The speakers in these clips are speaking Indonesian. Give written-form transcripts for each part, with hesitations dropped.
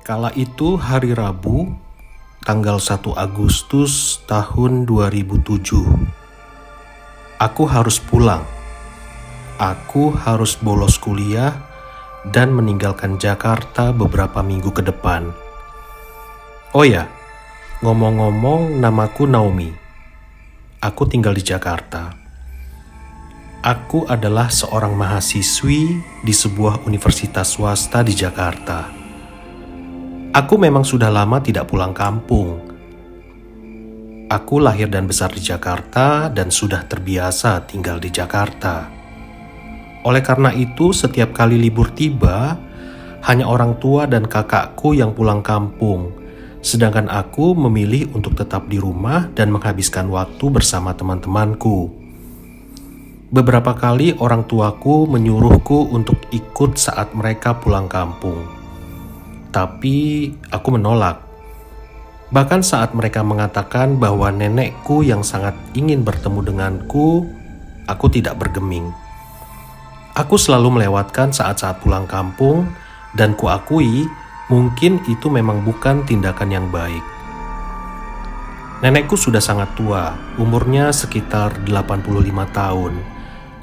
Kala itu hari Rabu, tanggal 1 Agustus tahun 2007. Aku harus pulang. Aku harus bolos kuliah dan meninggalkan Jakarta beberapa minggu ke depan. Oh ya, ngomong-ngomong, namaku Naomi. Aku tinggal di Jakarta. Aku adalah seorang mahasiswi di sebuah universitas swasta di Jakarta. Aku memang sudah lama tidak pulang kampung. Aku lahir dan besar di Jakarta dan sudah terbiasa tinggal di Jakarta. Oleh karena itu, setiap kali libur tiba, hanya orang tua dan kakakku yang pulang kampung, sedangkan aku memilih untuk tetap di rumah dan menghabiskan waktu bersama teman-temanku. Beberapa kali orang tuaku menyuruhku untuk ikut saat mereka pulang kampung. Tapi aku menolak. Bahkan saat mereka mengatakan bahwa nenekku yang sangat ingin bertemu denganku, aku tidak bergeming. Aku selalu melewatkan saat-saat pulang kampung dan kuakui mungkin itu memang bukan tindakan yang baik. Nenekku sudah sangat tua, umurnya sekitar 85 tahun,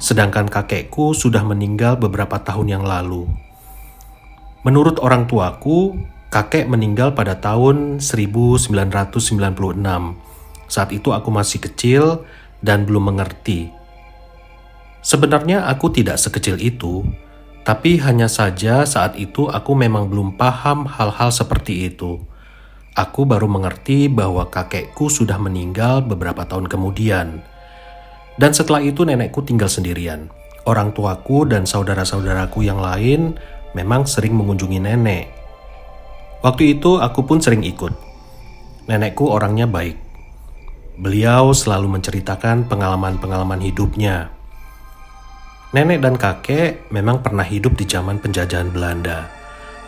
sedangkan kakekku sudah meninggal beberapa tahun yang lalu. Menurut orang tuaku, kakek meninggal pada tahun 1996. Saat itu aku masih kecil dan belum mengerti. Sebenarnya aku tidak sekecil itu, tapi hanya saja saat itu aku memang belum paham hal-hal seperti itu. Aku baru mengerti bahwa kakekku sudah meninggal beberapa tahun kemudian. Dan setelah itu nenekku tinggal sendirian. Orang tuaku dan saudara-saudaraku yang lain memang sering mengunjungi nenek. Waktu itu aku pun sering ikut. Nenekku orangnya baik. Beliau selalu menceritakan pengalaman-pengalaman hidupnya. Nenek dan kakek memang pernah hidup di zaman penjajahan Belanda,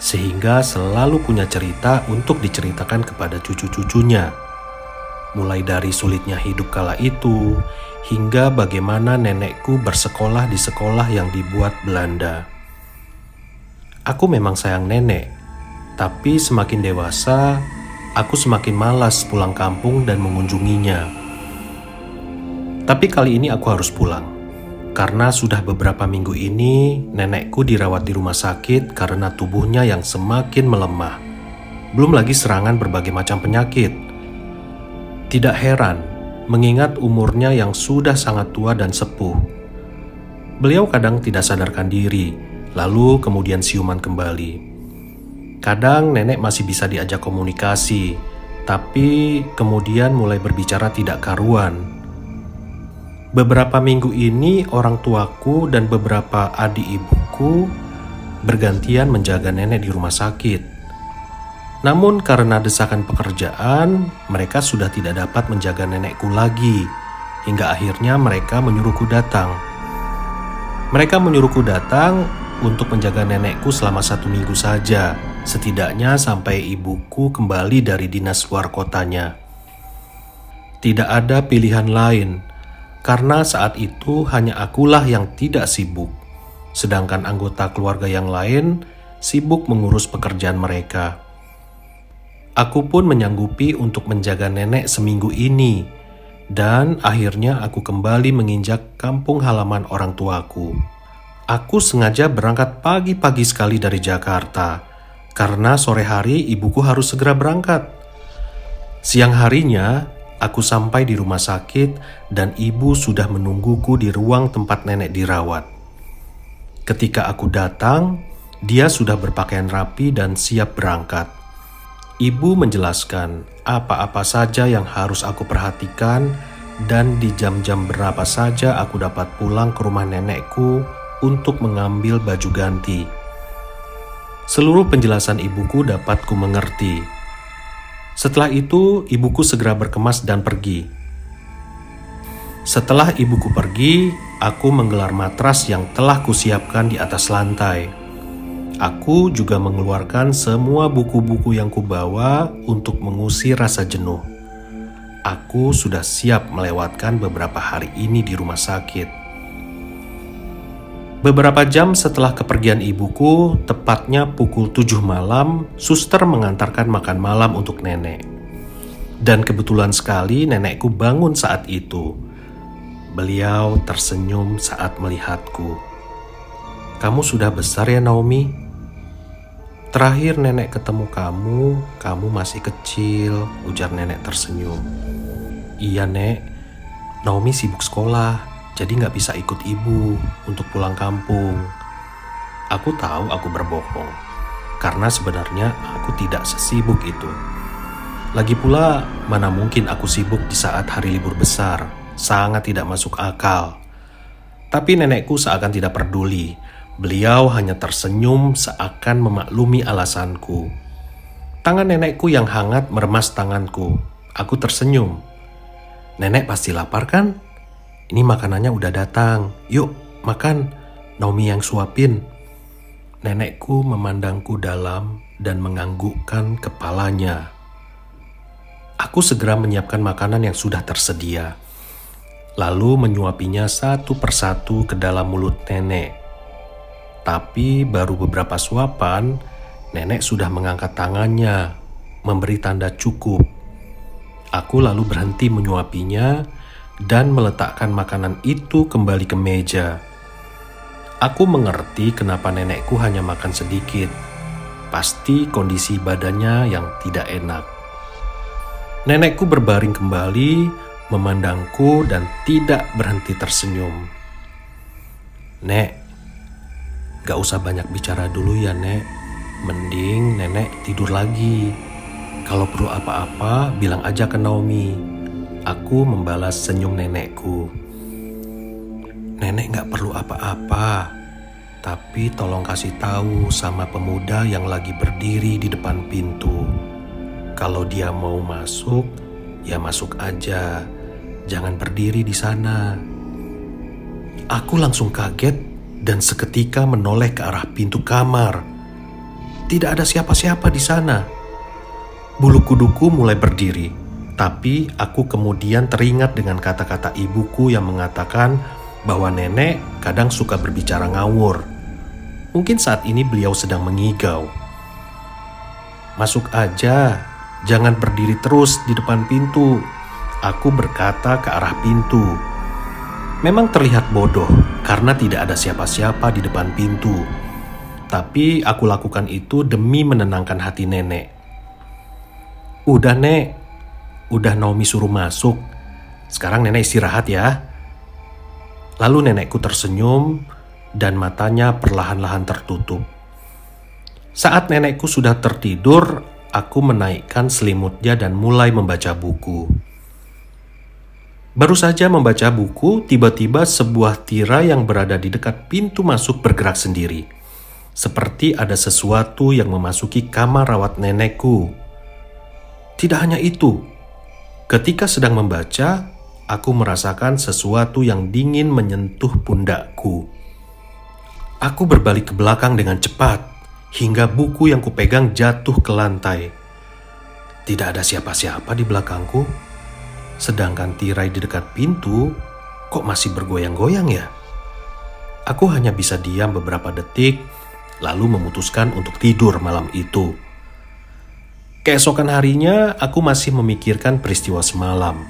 sehingga selalu punya cerita untuk diceritakan kepada cucu-cucunya. Mulai dari sulitnya hidup kala itu, hingga bagaimana nenekku bersekolah di sekolah yang dibuat Belanda. Aku memang sayang nenek, tapi semakin dewasa, aku semakin malas pulang kampung dan mengunjunginya. Tapi kali ini aku harus pulang, karena sudah beberapa minggu ini nenekku dirawat di rumah sakit karena tubuhnya yang semakin melemah. Belum lagi serangan berbagai macam penyakit. Tidak heran, mengingat umurnya yang sudah sangat tua dan sepuh. Beliau kadang tidak sadarkan diri, lalu kemudian siuman kembali. Kadang nenek masih bisa diajak komunikasi, tapi kemudian mulai berbicara tidak karuan. Beberapa minggu ini orang tuaku dan beberapa adik ibuku bergantian menjaga nenek di rumah sakit. Namun karena desakan pekerjaan, mereka sudah tidak dapat menjaga nenekku lagi, hingga akhirnya mereka menyuruhku datang. Mereka menyuruhku datang untuk menjaga nenekku selama 1 minggu saja, setidaknya sampai ibuku kembali dari dinas luar kotanya. Tidak ada pilihan lain, karena saat itu hanya akulah yang tidak sibuk, sedangkan anggota keluarga yang lain sibuk mengurus pekerjaan mereka. Aku pun menyanggupi untuk menjaga nenek seminggu ini, dan akhirnya aku kembali menginjak kampung halaman orang tuaku. Aku sengaja berangkat pagi-pagi sekali dari Jakarta, karena sore hari ibuku harus segera berangkat. Siang harinya, aku sampai di rumah sakit dan ibu sudah menungguku di ruang tempat nenek dirawat. Ketika aku datang, dia sudah berpakaian rapi dan siap berangkat. Ibu menjelaskan apa-apa saja yang harus aku perhatikan dan di jam-jam berapa saja aku dapat pulang ke rumah nenekku untuk mengambil baju ganti. Seluruh penjelasan ibuku dapat ku mengerti. Setelah itu, ibuku segera berkemas dan pergi. Setelah ibuku pergi, aku menggelar matras yang telah kusiapkan di atas lantai. Aku juga mengeluarkan semua buku-buku yang kubawa untuk mengusir rasa jenuh. Aku sudah siap melewatkan beberapa hari ini di rumah sakit. Beberapa jam setelah kepergian ibuku, tepatnya pukul 7 malam, suster mengantarkan makan malam untuk nenek. Dan kebetulan sekali nenekku bangun saat itu. Beliau tersenyum saat melihatku. "Kamu sudah besar ya, Naomi? Terakhir nenek ketemu kamu masih kecil," ujar nenek tersenyum. "Iya, Nek. Naomi sibuk sekolah, jadi gak bisa ikut ibu untuk pulang kampung." Aku tahu aku berbohong, karena sebenarnya aku tidak sesibuk itu. Lagi pula, mana mungkin aku sibuk di saat hari libur besar, sangat tidak masuk akal. Tapi nenekku seakan tidak peduli. Beliau hanya tersenyum seakan memaklumi alasanku. Tangan nenekku yang hangat meremas tanganku. Aku tersenyum. "Nenek pasti lapar kan? Ini makanannya udah datang. Yuk, makan. Naomi yang suapin." Nenekku memandangku dalam dan menganggukkan kepalanya. Aku segera menyiapkan makanan yang sudah tersedia, lalu menyuapinya satu persatu ke dalam mulut nenek. Tapi baru beberapa suapan, nenek sudah mengangkat tangannya, memberi tanda cukup. Aku lalu berhenti menyuapinya dan meletakkan makanan itu kembali ke meja. Aku mengerti kenapa nenekku hanya makan sedikit. Pasti kondisi badannya yang tidak enak. Nenekku berbaring kembali, memandangku dan tidak berhenti tersenyum. "Nek, gak usah banyak bicara dulu ya, Nek. Mending nenek tidur lagi. Kalau perlu apa-apa, bilang aja ke Naomi." Aku membalas senyum nenekku. "Nenek gak perlu apa-apa. Tapi tolong kasih tahu sama pemuda yang lagi berdiri di depan pintu. Kalau dia mau masuk, ya masuk aja. Jangan berdiri di sana." Aku langsung kaget dan seketika menoleh ke arah pintu kamar. Tidak ada siapa-siapa di sana. Bulu kuduku mulai berdiri, tapi aku kemudian teringat dengan kata-kata ibuku yang mengatakan bahwa nenek kadang suka berbicara ngawur. Mungkin saat ini beliau sedang mengigau. "Masuk aja, jangan berdiri terus di depan pintu," aku berkata ke arah pintu. Memang terlihat bodoh karena tidak ada siapa-siapa di depan pintu. Tapi aku lakukan itu demi menenangkan hati nenek. "Udah, Nek. Udah Naomi suruh masuk. Sekarang nenek istirahat ya." Lalu nenekku tersenyum dan matanya perlahan-lahan tertutup. Saat nenekku sudah tertidur, aku menaikkan selimutnya dan mulai membaca buku. Baru saja membaca buku, tiba-tiba sebuah tirai yang berada di dekat pintu masuk bergerak sendiri. Seperti ada sesuatu yang memasuki kamar rawat nenekku. Tidak hanya itu, ketika sedang membaca, aku merasakan sesuatu yang dingin menyentuh pundakku. Aku berbalik ke belakang dengan cepat, hingga buku yang kupegang jatuh ke lantai. Tidak ada siapa-siapa di belakangku. Sedangkan tirai di dekat pintu kok masih bergoyang-goyang ya? Aku hanya bisa diam beberapa detik, lalu memutuskan untuk tidur malam itu. Keesokan harinya, aku masih memikirkan peristiwa semalam.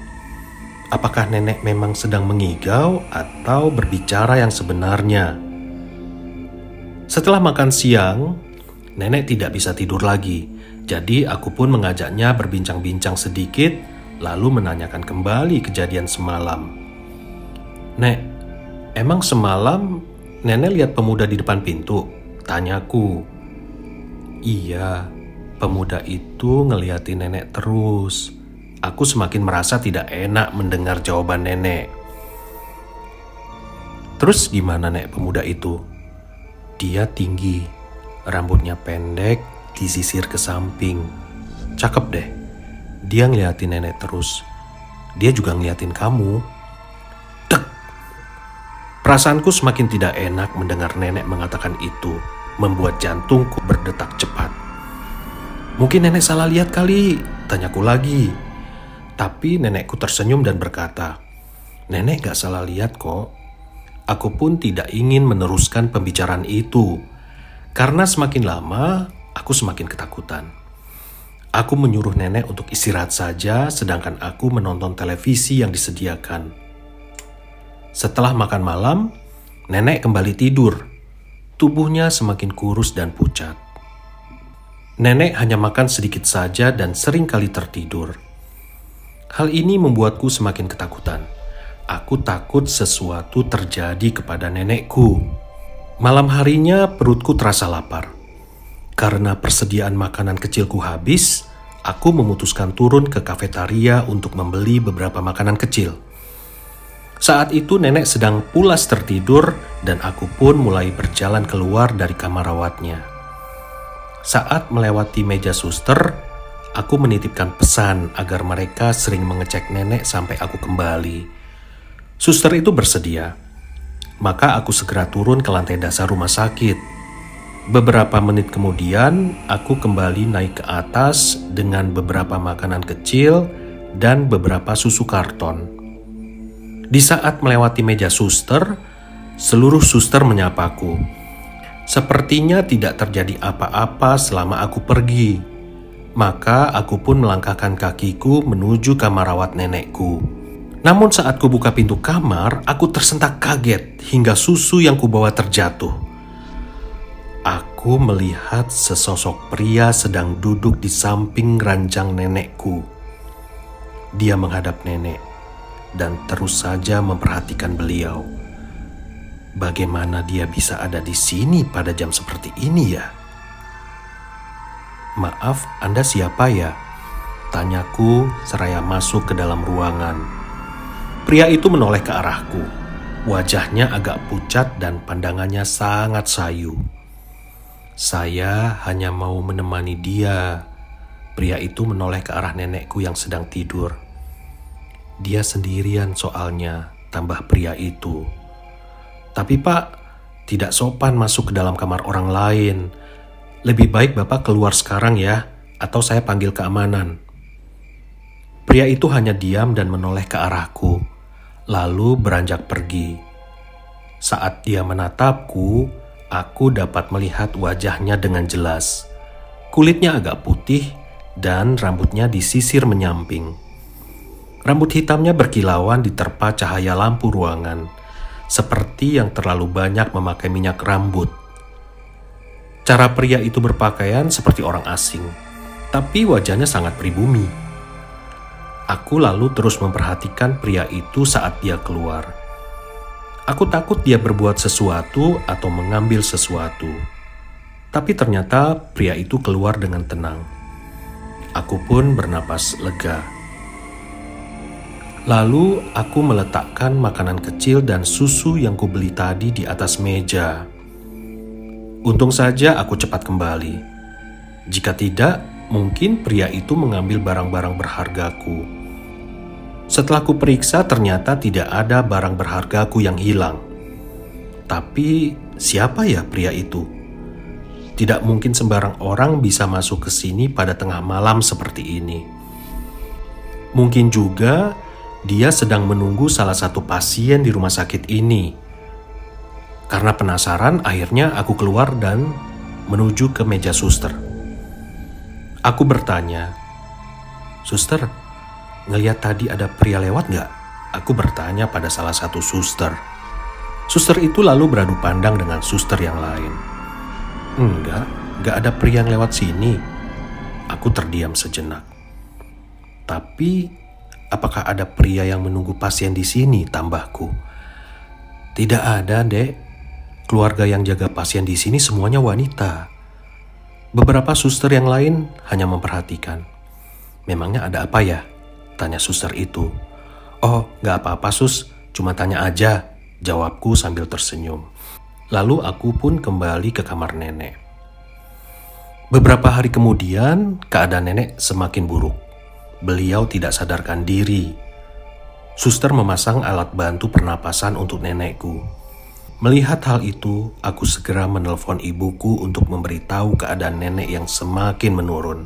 Apakah nenek memang sedang mengigau atau berbicara yang sebenarnya? Setelah makan siang, nenek tidak bisa tidur lagi. Jadi aku pun mengajaknya berbincang-bincang sedikit, lalu menanyakan kembali kejadian semalam. "Nek, emang semalam nenek lihat pemuda di depan pintu?" tanyaku. "Iya, pemuda itu ngeliatin nenek terus." Aku semakin merasa tidak enak mendengar jawaban nenek. "Terus gimana, Nek, pemuda itu?" "Dia tinggi, rambutnya pendek, disisir ke samping. Cakep deh. Dia ngeliatin nenek terus. Dia juga ngeliatin kamu." Dek! Perasaanku semakin tidak enak mendengar nenek mengatakan itu, membuat jantungku berdetak cepat. "Mungkin nenek salah lihat kali," tanyaku lagi. Tapi nenekku tersenyum dan berkata, "Nenek gak salah lihat kok. Aku pun tidak ingin meneruskan pembicaraan itu, karena semakin lama aku semakin ketakutan. Aku menyuruh nenek untuk istirahat saja, sedangkan aku menonton televisi yang disediakan. Setelah makan malam, nenek kembali tidur. Tubuhnya semakin kurus dan pucat. Nenek hanya makan sedikit saja dan sering kali tertidur. Hal ini membuatku semakin ketakutan. Aku takut sesuatu terjadi kepada nenekku. Malam harinya perutku terasa lapar. Karena persediaan makanan kecilku habis, aku memutuskan turun ke kafetaria untuk membeli beberapa makanan kecil. Saat itu nenek sedang pulas tertidur dan aku pun mulai berjalan keluar dari kamar rawatnya. Saat melewati meja suster, aku menitipkan pesan agar mereka sering mengecek nenek sampai aku kembali. Suster itu bersedia, maka aku segera turun ke lantai dasar rumah sakit. Beberapa menit kemudian, aku kembali naik ke atas dengan beberapa makanan kecil dan beberapa susu karton. Di saat melewati meja suster, seluruh suster menyapaku. Sepertinya tidak terjadi apa-apa selama aku pergi. Maka aku pun melangkahkan kakiku menuju kamar rawat nenekku. Namun saat ku buka pintu kamar, aku tersentak kaget hingga susu yang kubawa terjatuh. Aku melihat sesosok pria sedang duduk di samping ranjang nenekku. Dia menghadap nenek dan terus saja memperhatikan beliau. Bagaimana dia bisa ada di sini pada jam seperti ini ya? "Maaf, Anda siapa ya?" tanyaku seraya masuk ke dalam ruangan. Pria itu menoleh ke arahku. Wajahnya agak pucat dan pandangannya sangat sayu. "Saya hanya mau menemani dia." Pria itu menoleh ke arah nenekku yang sedang tidur. "Dia sendirian soalnya," tambah pria itu. "Tapi Pak, tidak sopan masuk ke dalam kamar orang lain. Lebih baik Bapak keluar sekarang ya, atau saya panggil keamanan." Pria itu hanya diam dan menoleh ke arahku, lalu beranjak pergi. Saat dia menatapku, aku dapat melihat wajahnya dengan jelas. Kulitnya agak putih dan rambutnya disisir menyamping. Rambut hitamnya berkilauan diterpa cahaya lampu ruangan, seperti yang terlalu banyak memakai minyak rambut. Cara pria itu berpakaian seperti orang asing, tapi wajahnya sangat pribumi. Aku lalu terus memperhatikan pria itu saat dia keluar. Aku takut dia berbuat sesuatu atau mengambil sesuatu. Tapi ternyata pria itu keluar dengan tenang. Aku pun bernapas lega. Lalu aku meletakkan makanan kecil dan susu yang kubeli tadi di atas meja. Untung saja aku cepat kembali. Jika tidak, mungkin pria itu mengambil barang-barang berhargaku. Setelah kuperiksa, ternyata tidak ada barang berhargaku yang hilang. Tapi siapa ya pria itu? Tidak mungkin sembarang orang bisa masuk ke sini pada tengah malam seperti ini. Mungkin juga dia sedang menunggu salah satu pasien di rumah sakit ini. Karena penasaran, akhirnya aku keluar dan menuju ke meja suster. Aku bertanya, "Suster, ngeliat tadi ada pria lewat nggak?" Aku bertanya pada salah satu suster. Suster itu lalu beradu pandang dengan suster yang lain. Enggak ada pria yang lewat sini." Aku terdiam sejenak. "Tapi, apakah ada pria yang menunggu pasien di sini?" tambahku. "Tidak ada, Dek. Keluarga yang jaga pasien di sini semuanya wanita." Beberapa suster yang lain hanya memperhatikan. "Memangnya ada apa ya?" tanya suster itu. "Oh, gak apa-apa sus, cuma tanya aja," jawabku sambil tersenyum. Lalu aku pun kembali ke kamar nenek. Beberapa hari kemudian, keadaan nenek semakin buruk. Beliau tidak sadarkan diri. Suster memasang alat bantu pernapasan untuk nenekku. Melihat hal itu, aku segera menelpon ibuku untuk memberitahu keadaan nenek yang semakin menurun.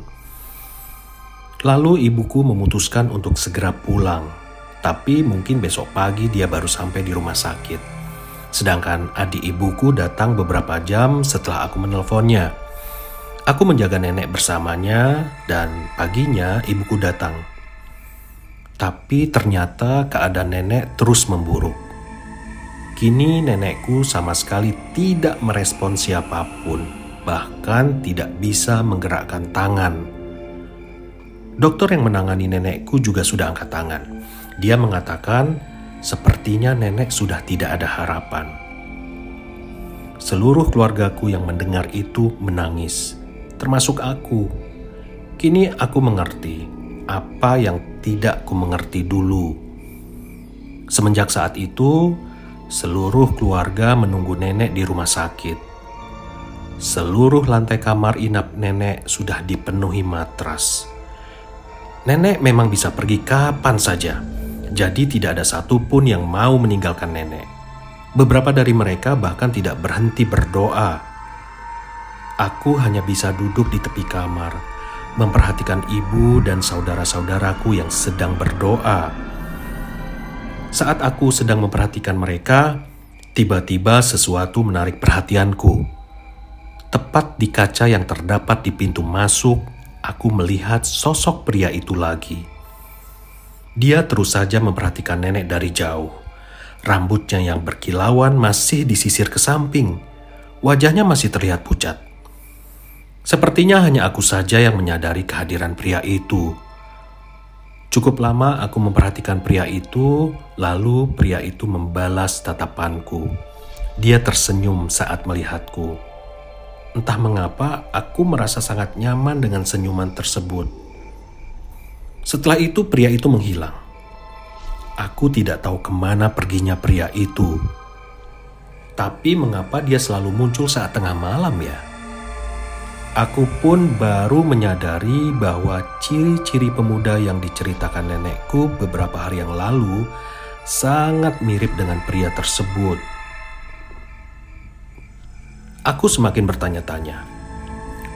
Lalu ibuku memutuskan untuk segera pulang, tapi mungkin besok pagi dia baru sampai di rumah sakit. Sedangkan adik ibuku datang beberapa jam setelah aku menelponnya. Aku menjaga nenek bersamanya dan paginya ibuku datang. Tapi ternyata keadaan nenek terus memburuk. Kini nenekku sama sekali tidak merespon siapapun, bahkan tidak bisa menggerakkan tangan. Dokter yang menangani nenekku juga sudah angkat tangan. Dia mengatakan sepertinya nenek sudah tidak ada harapan. Seluruh keluargaku yang mendengar itu menangis, termasuk aku. Kini aku mengerti apa yang tidak ku mengerti dulu. Semenjak saat itu, seluruh keluarga menunggu nenek di rumah sakit. Seluruh lantai kamar inap nenek sudah dipenuhi matras. Nenek memang bisa pergi kapan saja, jadi tidak ada satupun yang mau meninggalkan nenek. Beberapa dari mereka bahkan tidak berhenti berdoa. Aku hanya bisa duduk di tepi kamar, memperhatikan ibu dan saudara-saudaraku yang sedang berdoa. Saat aku sedang memperhatikan mereka, tiba-tiba sesuatu menarik perhatianku. Tepat di kaca yang terdapat di pintu masuk, aku melihat sosok pria itu lagi. Dia terus saja memperhatikan nenek dari jauh. Rambutnya yang berkilauan masih disisir ke samping. Wajahnya masih terlihat pucat. Sepertinya hanya aku saja yang menyadari kehadiran pria itu. Cukup lama aku memperhatikan pria itu, lalu pria itu membalas tatapanku. Dia tersenyum saat melihatku. Entah mengapa aku merasa sangat nyaman dengan senyuman tersebut. Setelah itu pria itu menghilang. Aku tidak tahu kemana perginya pria itu. Tapi mengapa dia selalu muncul saat tengah malam ya? Aku pun baru menyadari bahwa ciri-ciri pemuda yang diceritakan nenekku beberapa hari yang lalu sangat mirip dengan pria tersebut. Aku semakin bertanya-tanya.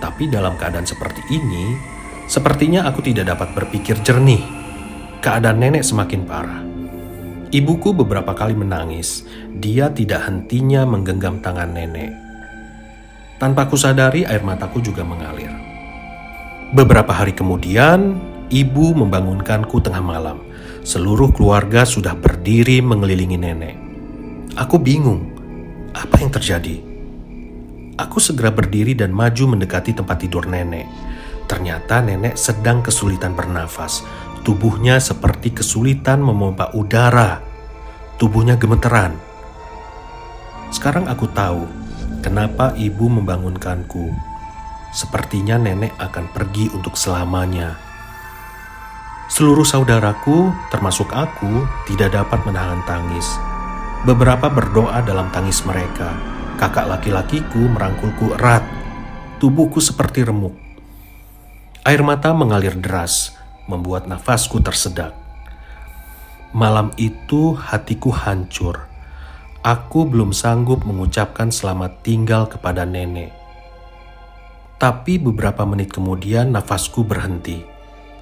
Tapi dalam keadaan seperti ini, sepertinya aku tidak dapat berpikir jernih. Keadaan nenek semakin parah. Ibuku beberapa kali menangis. Dia tidak hentinya menggenggam tangan nenek. Tanpa kusadari, air mataku juga mengalir. Beberapa hari kemudian, ibu membangunkanku tengah malam. Seluruh keluarga sudah berdiri mengelilingi nenek. Aku bingung, apa yang terjadi? Aku segera berdiri dan maju mendekati tempat tidur nenek. Ternyata nenek sedang kesulitan bernafas. Tubuhnya seperti kesulitan memompa udara. Tubuhnya gemeteran. Sekarang aku tahu kenapa ibu membangunkanku. Sepertinya nenek akan pergi untuk selamanya. Seluruh saudaraku, termasuk aku, tidak dapat menahan tangis. Beberapa berdoa dalam tangis mereka. Kakak laki-lakiku merangkulku erat. Tubuhku seperti remuk. Air mata mengalir deras, membuat nafasku tersedak. Malam itu hatiku hancur. Aku belum sanggup mengucapkan selamat tinggal kepada nenek. Tapi beberapa menit kemudian nafasku berhenti.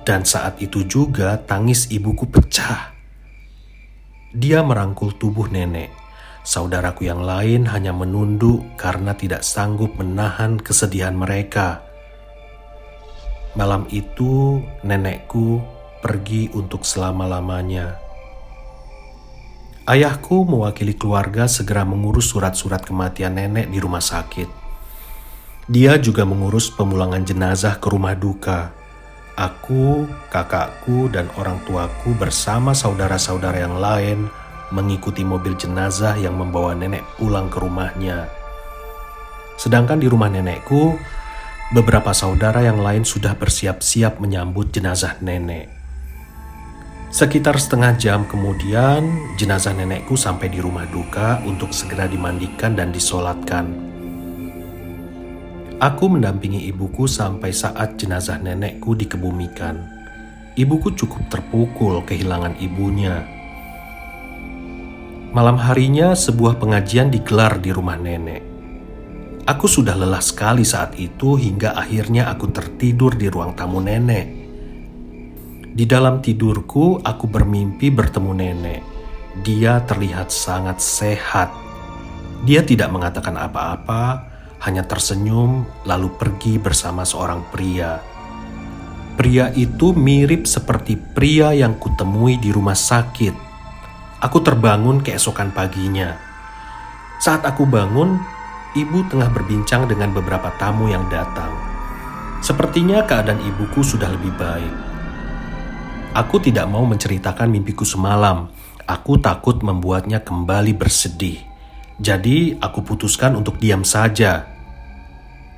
Dan saat itu juga tangis ibuku pecah. Dia merangkul tubuh nenek. Saudaraku yang lain hanya menunduk karena tidak sanggup menahan kesedihan mereka. Malam itu nenekku pergi untuk selama-lamanya. Ayahku mewakili keluarga segera mengurus surat-surat kematian nenek di rumah sakit. Dia juga mengurus pemulangan jenazah ke rumah duka. Aku, kakakku, dan orang tuaku bersama saudara-saudara yang lain mengikuti mobil jenazah yang membawa nenek pulang ke rumahnya. Sedangkan di rumah nenekku, beberapa saudara yang lain sudah bersiap-siap menyambut jenazah nenek. Sekitar setengah jam kemudian, jenazah nenekku sampai di rumah duka untuk segera dimandikan dan disolatkan. Aku mendampingi ibuku sampai saat jenazah nenekku dikebumikan. Ibuku cukup terpukul kehilangan ibunya. Malam harinya sebuah pengajian digelar di rumah nenek. Aku sudah lelah sekali saat itu hingga akhirnya aku tertidur di ruang tamu nenek. Di dalam tidurku, aku bermimpi bertemu nenek. Dia terlihat sangat sehat. Dia tidak mengatakan apa-apa, hanya tersenyum lalu pergi bersama seorang pria. Pria itu mirip seperti pria yang kutemui di rumah sakit. Aku terbangun keesokan paginya. Saat aku bangun, ibu tengah berbincang dengan beberapa tamu yang datang. Sepertinya keadaan ibuku sudah lebih baik. Aku tidak mau menceritakan mimpiku semalam. Aku takut membuatnya kembali bersedih. Jadi aku putuskan untuk diam saja.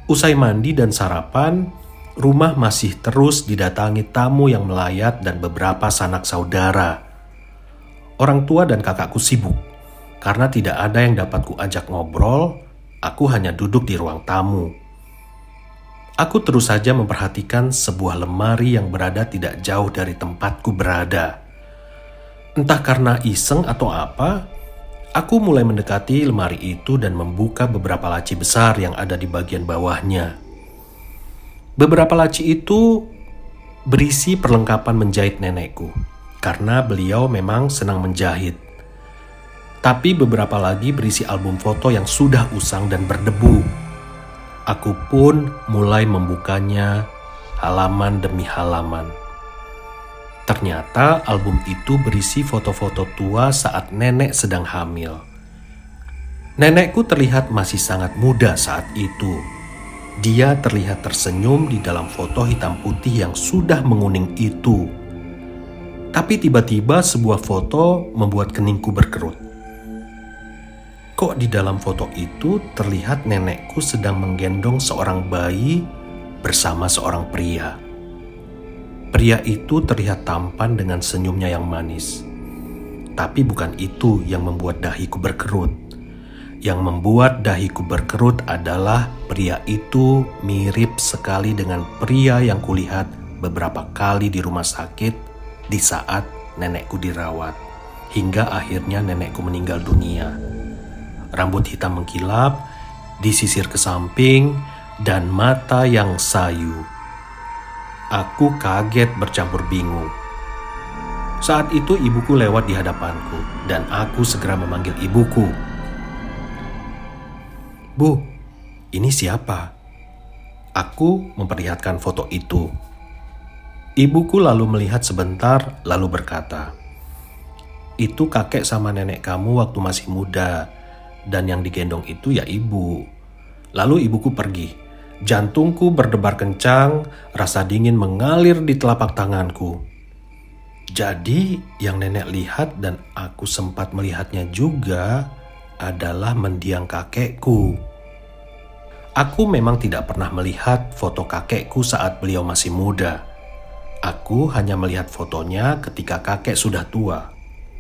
Usai mandi dan sarapan, rumah masih terus didatangi tamu yang melayat dan beberapa sanak saudara. Orang tua dan kakakku sibuk. Karena tidak ada yang dapat kuajak ngobrol, aku hanya duduk di ruang tamu. Aku terus saja memperhatikan sebuah lemari yang berada tidak jauh dari tempatku berada. Entah karena iseng atau apa, aku mulai mendekati lemari itu dan membuka beberapa laci besar yang ada di bagian bawahnya. Beberapa laci itu berisi perlengkapan menjahit nenekku, karena beliau memang senang menjahit. Tapi beberapa lagi berisi album foto yang sudah usang dan berdebu. Aku pun mulai membukanya halaman demi halaman. Ternyata album itu berisi foto-foto tua saat nenek sedang hamil. Nenekku terlihat masih sangat muda saat itu. Dia terlihat tersenyum di dalam foto hitam putih yang sudah menguning itu. Tapi tiba-tiba sebuah foto membuat keningku berkerut. Kok di dalam foto itu terlihat nenekku sedang menggendong seorang bayi bersama seorang pria. Pria itu terlihat tampan dengan senyumnya yang manis. Tapi bukan itu yang membuat dahiku berkerut. Yang membuat dahiku berkerut adalah pria itu mirip sekali dengan pria yang kulihat beberapa kali di rumah sakit di saat nenekku dirawat. Hingga akhirnya nenekku meninggal dunia. Rambut hitam mengkilap, disisir ke samping, dan mata yang sayu. Aku kaget bercampur bingung. Saat itu ibuku lewat di hadapanku dan aku segera memanggil ibuku. "Bu, ini siapa?" Aku memperlihatkan foto itu. Ibuku lalu melihat sebentar lalu berkata, "Itu kakek sama nenek kamu waktu masih muda dan yang digendong itu ya ibu." Lalu ibuku pergi. Jantungku berdebar kencang, rasa dingin mengalir di telapak tanganku. Jadi yang nenek lihat dan aku sempat melihatnya juga adalah mendiang kakekku. Aku memang tidak pernah melihat foto kakekku saat beliau masih muda. Aku hanya melihat fotonya ketika kakek sudah tua.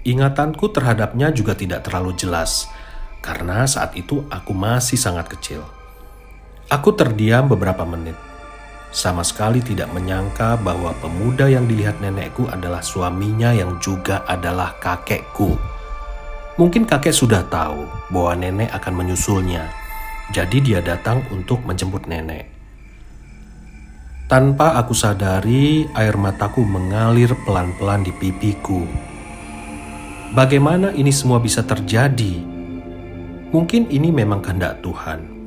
Ingatanku terhadapnya juga tidak terlalu jelas, karena saat itu aku masih sangat kecil. Aku terdiam beberapa menit. Sama sekali tidak menyangka bahwa pemuda yang dilihat nenekku adalah suaminya yang juga adalah kakekku. Mungkin kakek sudah tahu bahwa nenek akan menyusulnya, jadi dia datang untuk menjemput nenek. Tanpa aku sadari, air mataku mengalir pelan-pelan di pipiku. Bagaimana ini semua bisa terjadi? Mungkin ini memang kehendak Tuhan.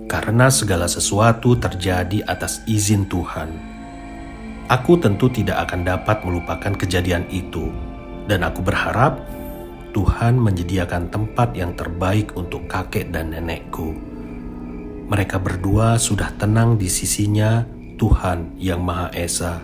Karena segala sesuatu terjadi atas izin Tuhan. Aku tentu tidak akan dapat melupakan kejadian itu. Dan aku berharap Tuhan menyediakan tempat yang terbaik untuk kakek dan nenekku. Mereka berdua sudah tenang di sisinya Tuhan yang Maha Esa.